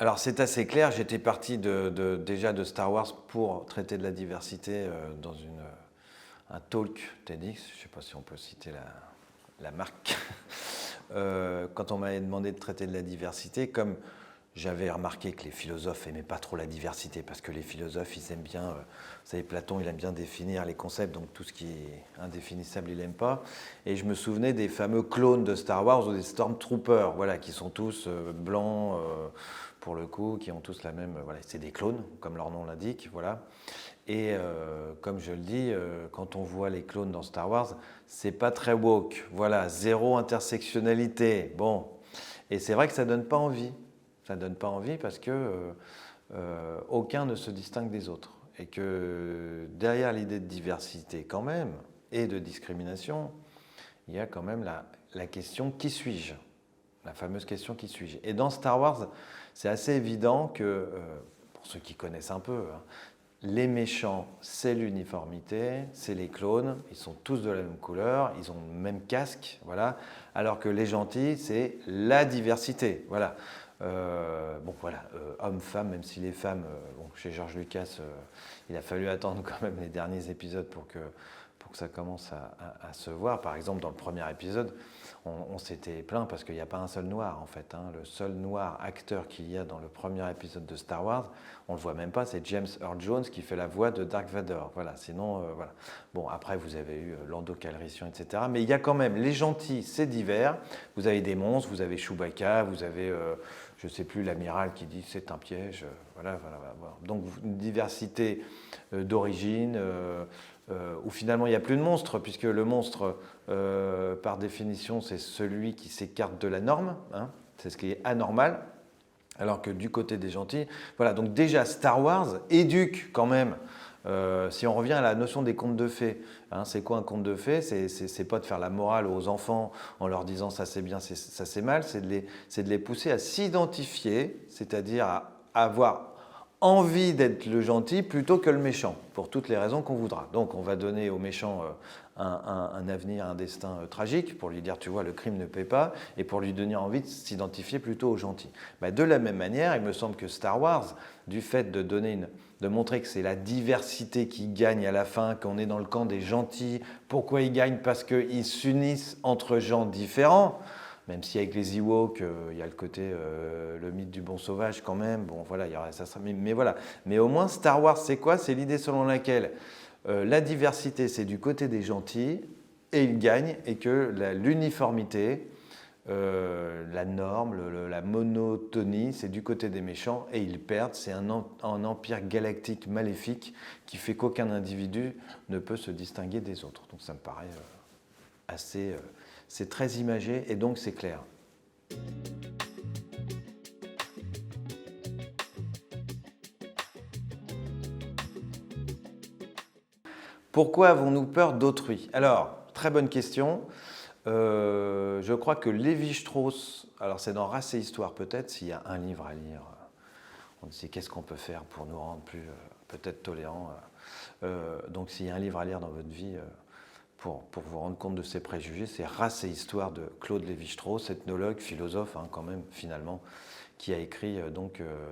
Alors c'est assez clair, j'étais parti déjà de Star Wars pour traiter de la diversité dans un talk TEDx, je ne sais pas si on peut citer la marque. Quand on m'avait demandé de traiter de la diversité, comme j'avais remarqué que les philosophes n'aimaient pas trop la diversité, parce que les philosophes, ils aiment bien, vous savez, Platon, il aime bien définir les concepts, donc tout ce qui est indéfinissable, il n'aime pas. Et je me souvenais des fameux clones de Star Wars ou des Stormtroopers, voilà, qui sont tous blancs, pour le coup, qui ont tous la même, voilà, c'est des clones, comme leur nom l'indique, voilà. Et comme je le dis, quand on voit les clones dans Star Wars, c'est pas très woke, voilà, zéro intersectionnalité, bon. Et c'est vrai que ça donne pas envie. Ça ne donne pas envie parce que aucun ne se distingue des autres. Et que derrière l'idée de diversité quand même, et de discrimination, il y a quand même la question « qui suis-je » La fameuse question « qui suis-je » Et dans Star Wars, c'est assez évident que, pour ceux qui connaissent un peu, hein, les méchants, c'est l'uniformité, c'est les clones, ils sont tous de la même couleur, ils ont le même casque, voilà, alors que les gentils, c'est la diversité, voilà. Bon voilà, hommes-femmes, même si les femmes, bon, chez George Lucas, il a fallu attendre quand même les derniers épisodes pour que ça commence à se voir. Par exemple, dans le premier épisode, on s'était plaint parce qu'il n'y a pas un seul noir en fait. Hein. Le seul noir acteur qu'il y a dans le premier épisode de Star Wars, on ne le voit même pas, c'est James Earl Jones qui fait la voix de Dark Vador. Voilà, sinon, voilà. Bon, après, vous avez eu Lando Calrissian, etc. Mais il y a quand même les gentils, c'est divers. Vous avez des monstres, vous avez Chewbacca, vous avez, je ne sais plus, l'amiral qui dit c'est un piège. Voilà. Donc, une diversité d'origine. Où finalement il n'y a plus de monstre, puisque le monstre, par définition, c'est celui qui s'écarte de la norme, hein, c'est ce qui est anormal, alors que du côté des gentils, voilà, donc déjà Star Wars éduque quand même, si on revient à la notion des contes de fées, hein, c'est quoi un conte de fées? C'est pas de faire la morale aux enfants en leur disant ça c'est bien, ça c'est mal, c'est de les pousser à s'identifier, c'est-à-dire à avoir envie d'être le gentil plutôt que le méchant, pour toutes les raisons qu'on voudra. Donc on va donner au méchant un avenir, un destin tragique, pour lui dire, tu vois, le crime ne paie pas, et pour lui donner envie de s'identifier plutôt au gentil. De la même manière, il me semble que Star Wars, du fait de montrer que c'est la diversité qui gagne à la fin, qu'on est dans le camp des gentils, pourquoi ils gagnent? Parce qu'ils s'unissent entre gens différents, même si avec les Ewoks, il y a le côté, le mythe du bon sauvage quand même, bon voilà, il y aura ça, mais voilà. Mais au moins Star Wars, c'est quoi? C'est l'idée selon laquelle la diversité, c'est du côté des gentils, et ils gagnent, et que l'uniformité, la norme, la monotonie, c'est du côté des méchants, et ils perdent, c'est un empire galactique maléfique qui fait qu'aucun individu ne peut se distinguer des autres. Donc ça me paraît assez... c'est très imagé et donc c'est clair. Pourquoi avons-nous peur d'autrui? Alors, très bonne question. Je crois que Lévi-Strauss, alors c'est dans Race et Histoire peut-être, s'il y a un livre à lire, on sait qu'est-ce qu'on peut faire pour nous rendre plus peut-être tolérants. Donc s'il y a un livre à lire dans votre vie, pour vous rendre compte de ces préjugés, c'est Race et Histoire de Claude Lévi-Strauss, ethnologue, philosophe hein, quand même finalement, qui a écrit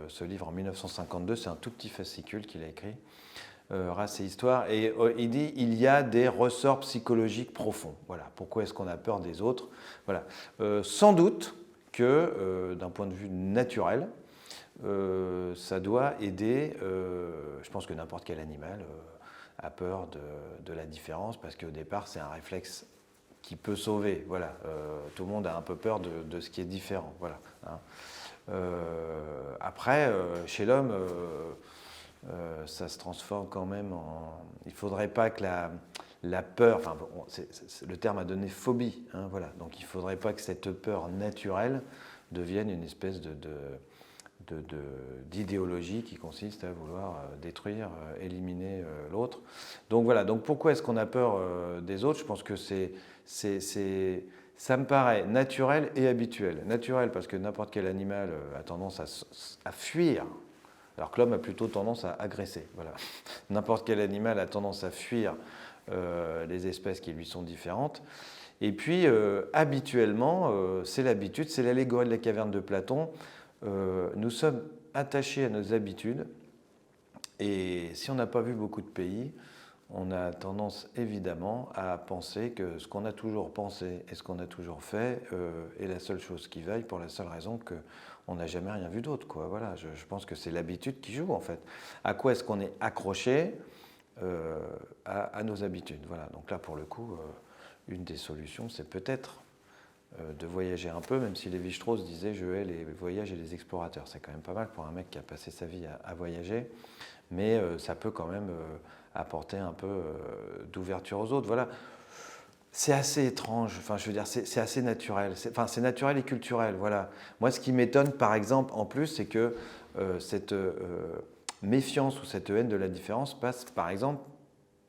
ce livre en 1952. C'est un tout petit fascicule qu'il a écrit, Race et Histoire. Et il dit il y a des ressorts psychologiques profonds. Voilà. Pourquoi est-ce qu'on a peur des autres? Voilà. Sans doute que d'un point de vue naturel, ça doit aider, je pense que n'importe quel animal a peur de la différence parce qu'au départ c'est un réflexe qui peut sauver. Voilà. Tout le monde a un peu peur de ce qui est différent. Voilà. Hein. Après, chez l'homme, ça se transforme quand même en... Il ne faudrait pas que la peur, enfin, bon, le terme a donné phobie, hein, voilà. Donc il ne faudrait pas que cette peur naturelle devienne une espèce d'idéologie qui consiste à vouloir détruire, éliminer l'autre. Donc voilà, donc pourquoi est-ce qu'on a peur des autres? Je pense que ça me paraît naturel et habituel. Naturel parce que n'importe quel animal a tendance à fuir, alors que l'homme a plutôt tendance à agresser. Voilà. N'importe quel animal a tendance à fuir les espèces qui lui sont différentes. Et puis, habituellement, c'est l'habitude, c'est l'allégorie de la caverne de Platon. Nous sommes attachés à nos habitudes. Et si on n'a pas vu beaucoup de pays, on a tendance évidemment à penser que ce qu'on a toujours pensé et ce qu'on a toujours fait est la seule chose qui vaille, pour la seule raison qu'on n'a jamais rien vu d'autre, quoi. Voilà, je pense que c'est l'habitude qui joue en fait. À quoi est-ce qu'on est accroché à nos habitudes? Voilà. Donc là, pour le coup, une des solutions, c'est peut-être de voyager un peu, même si Lévi-Strauss disait « je hais les voyages et les explorateurs ». C'est quand même pas mal pour un mec qui a passé sa vie à voyager, mais ça peut quand même apporter un peu d'ouverture aux autres. Voilà. C'est assez étrange, enfin, je veux dire, c'est assez naturel. C'est naturel et culturel, voilà. Moi, ce qui m'étonne, par exemple, en plus, c'est que cette méfiance ou cette haine de la différence passe, par exemple,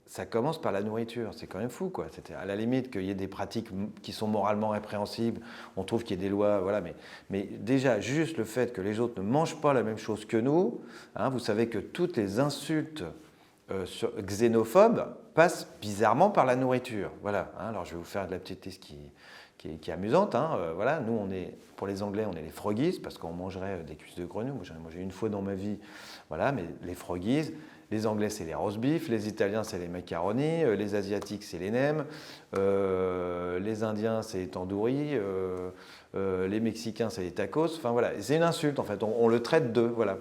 ça commence par la nourriture. C'est quand même fou, quoi. C'était à la limite qu'il y ait des pratiques qui sont moralement répréhensibles, on trouve qu'il y ait des lois, voilà. Mais déjà, juste le fait que les autres ne mangent pas la même chose que nous, hein, vous savez que toutes les insultes xénophobes passent bizarrement par la nourriture. Voilà. Hein, alors, je vais vous faire de la petite liste qui est amusante. Hein. Voilà. Nous, pour les Anglais, on est les froggies, parce qu'on mangerait des cuisses de grenouille. Moi, j'en ai mangé une fois dans ma vie. Voilà, mais les froggies. Les Anglais, c'est les roast beef, les Italiens, c'est les macaronis, les Asiatiques, c'est les nems, les Indiens, c'est les tandoori, les Mexicains, c'est les tacos. Enfin voilà, c'est une insulte en fait, on le traite de. Voilà.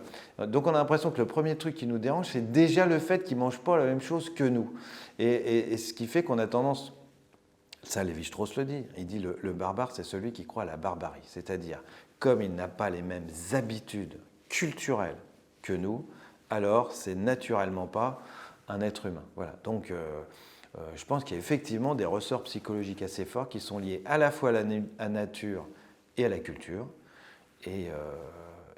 Donc on a l'impression que le premier truc qui nous dérange, c'est déjà le fait qu'ils ne mangent pas la même chose que nous. Et ce qui fait qu'on a tendance, ça Lévi-Strauss le dit, il dit le barbare, c'est celui qui croit à la barbarie. C'est-à-dire, comme il n'a pas les mêmes habitudes culturelles que nous, alors c'est naturellement pas un être humain. Voilà. Donc je pense qu'il y a effectivement des ressorts psychologiques assez forts qui sont liés à la fois à la nature et à la culture. Et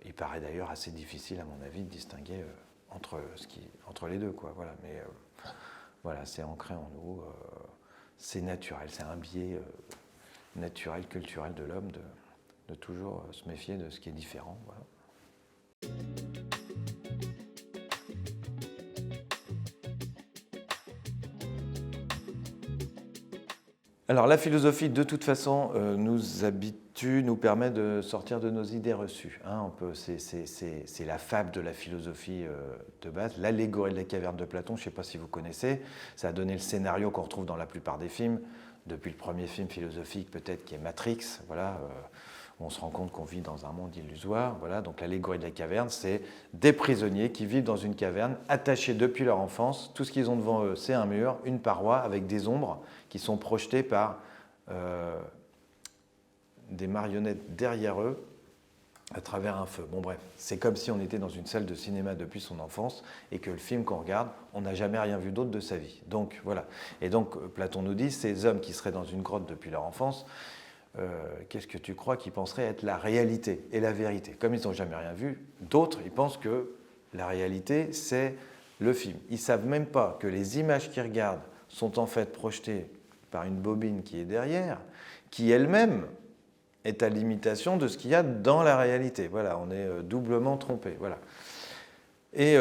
il paraît d'ailleurs assez difficile, à mon avis, de distinguer entre les deux, quoi. Voilà. Mais voilà, c'est ancré en nous, c'est naturel, c'est un biais naturel, culturel de l'homme de toujours se méfier de ce qui est différent. Voilà. Alors la philosophie, de toute façon, nous habitue, nous permet de sortir de nos idées reçues. Hein, c'est la fable de la philosophie de base, l'allégorie de la caverne de Platon, je ne sais pas si vous connaissez, ça a donné le scénario qu'on retrouve dans la plupart des films, depuis le premier film philosophique peut-être qui est Matrix, voilà, on se rend compte qu'on vit dans un monde illusoire. Voilà, donc l'allégorie de la caverne, c'est des prisonniers qui vivent dans une caverne, attachés depuis leur enfance. Tout ce qu'ils ont devant eux, c'est un mur, une paroi avec des ombres qui sont projetées par des marionnettes derrière eux à travers un feu. Bon bref, c'est comme si on était dans une salle de cinéma depuis son enfance et que le film qu'on regarde, on n'a jamais rien vu d'autre de sa vie. Donc voilà. Et donc Platon nous dit, ces hommes qui seraient dans une grotte depuis leur enfance, qu'est-ce que tu crois qu'ils penseraient être la réalité et la vérité? Comme ils n'ont jamais rien vu, d'autres, ils pensent que la réalité, c'est le film. Ils ne savent même pas que les images qu'ils regardent sont en fait projetées par une bobine qui est derrière, qui elle-même est à l'imitation de ce qu'il y a dans la réalité. Voilà, on est doublement trompé. Voilà. Et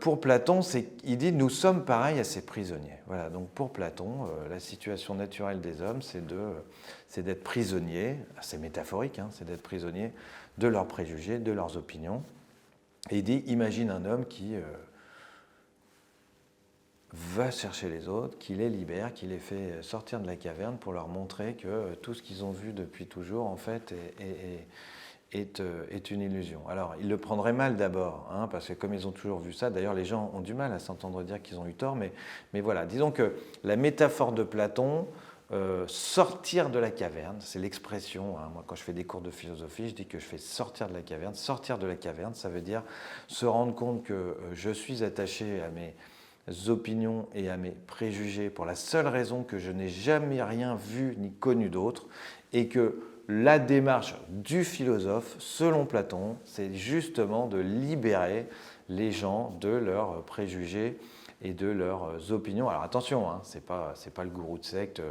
pour Platon, il dit « nous sommes pareils à ces prisonniers ». Voilà, donc pour Platon, la situation naturelle des hommes, c'est d'être prisonniers, c'est métaphorique, hein, c'est d'être prisonniers de leurs préjugés, de leurs opinions. Et il dit « imagine un homme qui va chercher les autres, qui les libère, qui les fait sortir de la caverne pour leur montrer que tout ce qu'ils ont vu depuis toujours, en fait, est une illusion. » Alors, ils le prendraient mal d'abord, hein, parce que comme ils ont toujours vu ça, d'ailleurs les gens ont du mal à s'entendre dire qu'ils ont eu tort, mais voilà, disons que la métaphore de Platon, sortir de la caverne, c'est l'expression, hein, moi quand je fais des cours de philosophie, je dis que je fais sortir de la caverne. Sortir de la caverne, ça veut dire se rendre compte que je suis attaché à mes opinions et à mes préjugés pour la seule raison que je n'ai jamais rien vu ni connu d'autre, et que la démarche du philosophe, selon Platon, c'est justement de libérer les gens de leurs préjugés et de leurs opinions. Alors attention, hein, c'est pas le gourou de secte,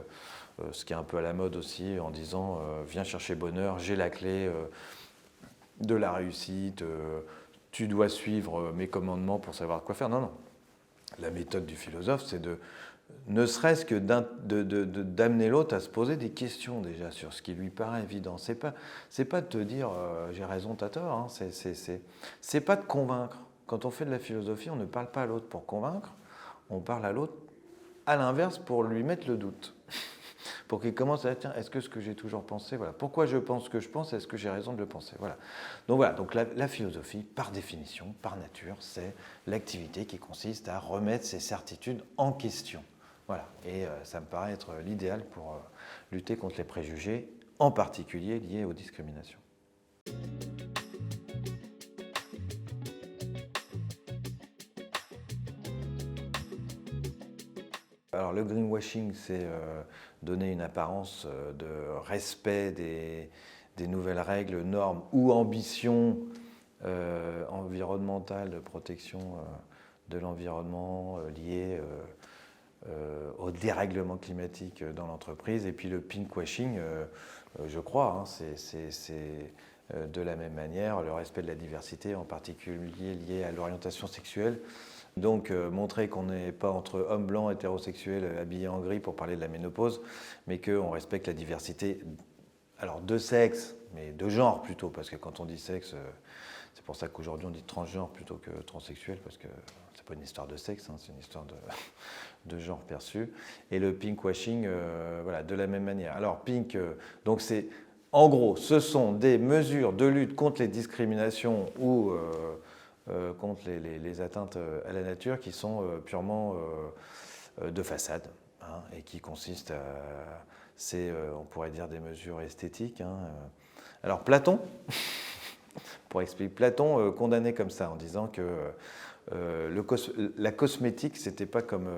ce qui est un peu à la mode aussi, en disant viens chercher bonheur, j'ai la clé de la réussite, tu dois suivre mes commandements pour savoir quoi faire. Non, non. la méthode du philosophe, c'est ne serait-ce que d'amener l'autre à se poser des questions déjà sur ce qui lui paraît évident. C'est pas de te dire j'ai raison, t'as tort. Hein. C'est pas de convaincre. Quand on fait de la philosophie, on ne parle pas à l'autre pour convaincre, on parle à l'autre à l'inverse pour lui mettre le doute. Pour qu'il commence à dire, tiens, est-ce que ce que j'ai toujours pensé, voilà, pourquoi je pense ce que je pense, est-ce que j'ai raison de le penser, voilà. Donc la philosophie, par définition, par nature, c'est l'activité qui consiste à remettre ses certitudes en question. Voilà, et ça me paraît être l'idéal pour lutter contre les préjugés, en particulier liés aux discriminations. Alors le greenwashing, c'est donner une apparence de respect des nouvelles règles, normes ou ambitions environnementales de protection de l'environnement liées au dérèglement climatique dans l'entreprise. Et puis le pinkwashing, je crois, hein, c'est de la même manière le respect de la diversité, en particulier lié à l'orientation sexuelle. Donc montrer qu'on n'est pas entre hommes blancs hétérosexuels habillés en gris pour parler de la ménopause, mais qu'on respecte la diversité, alors de sexe, mais de genre plutôt, parce que quand on dit sexe, c'est pour ça qu'aujourd'hui on dit transgenre plutôt que transsexuel, parce que c'est pas une histoire de sexe, hein, c'est une histoire de genre perçu. Et le pinkwashing, voilà, de la même manière. Alors pink, donc c'est, en gros, ce sont des mesures de lutte contre les discriminations ou contre les atteintes à la nature qui sont purement de façade, hein, et qui consistent à, on pourrait dire, des mesures esthétiques. Hein. Alors Platon, pour expliquer, Platon condamnait comme ça en disant que la cosmétique, c'était pas comme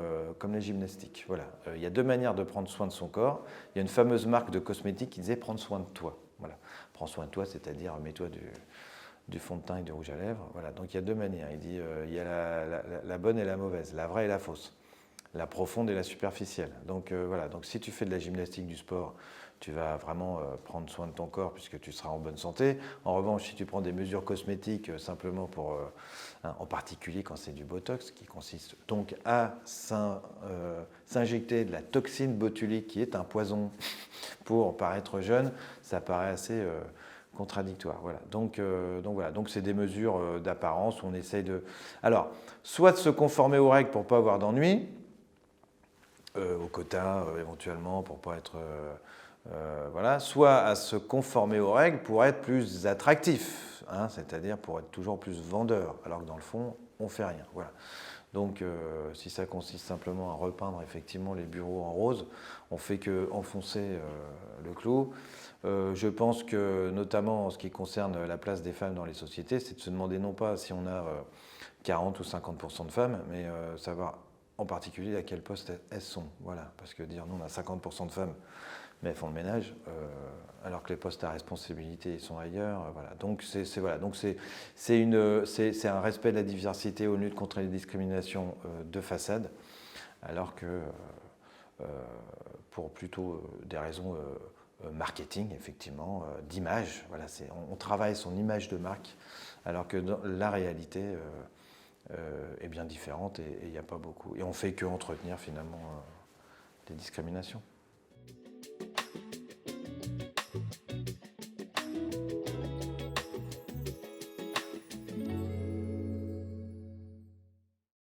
les gymnastiques. Voilà. Il y a deux manières de prendre soin de son corps. Il y a une fameuse marque de cosmétiques qui disait prendre soin de toi. Voilà. Prends soin de toi, c'est-à-dire mets-toi du fond de teint et du rouge à lèvres. Voilà. Donc il y a deux manières. Il dit il y a la bonne et la mauvaise, la vraie et la fausse, la profonde et la superficielle. Donc voilà. Donc si tu fais de la gymnastique, du sport, tu vas vraiment prendre soin de ton corps puisque tu seras en bonne santé. En revanche, si tu prends des mesures cosmétiques simplement pour, en particulier quand c'est du Botox, qui consiste donc à s'injecter de la toxine botulique qui est un poison pour paraître jeune, ça paraît assez contradictoire. Voilà. Donc voilà. Donc c'est des mesures d'apparence où on essaye de, alors, soit de se conformer aux règles pour ne pas avoir d'ennui, au quota éventuellement pour ne pas être voilà, soit à se conformer aux règles pour être plus attractif, hein, c'est-à-dire pour être toujours plus vendeur, alors que dans le fond, on ne fait rien. Voilà. Donc, si ça consiste simplement à repeindre effectivement les bureaux en rose, on ne fait qu'enfoncer le clou. Je pense que, notamment en ce qui concerne la place des femmes dans les sociétés, c'est de se demander non pas si on a 40 ou 50% de femmes, mais savoir en particulier à quel poste elles sont. Voilà, parce que dire nous on a 50% de femmes, mais elles font le ménage, alors que les postes à responsabilité sont ailleurs. Voilà. Donc c'est un respect de la diversité aux luttes contre les discriminations de façade, alors que pour plutôt des raisons marketing, effectivement, d'image. Voilà, on travaille son image de marque, alors que la réalité est bien différente et il n'y a pas beaucoup. Et on ne fait qu'entretenir finalement des discriminations.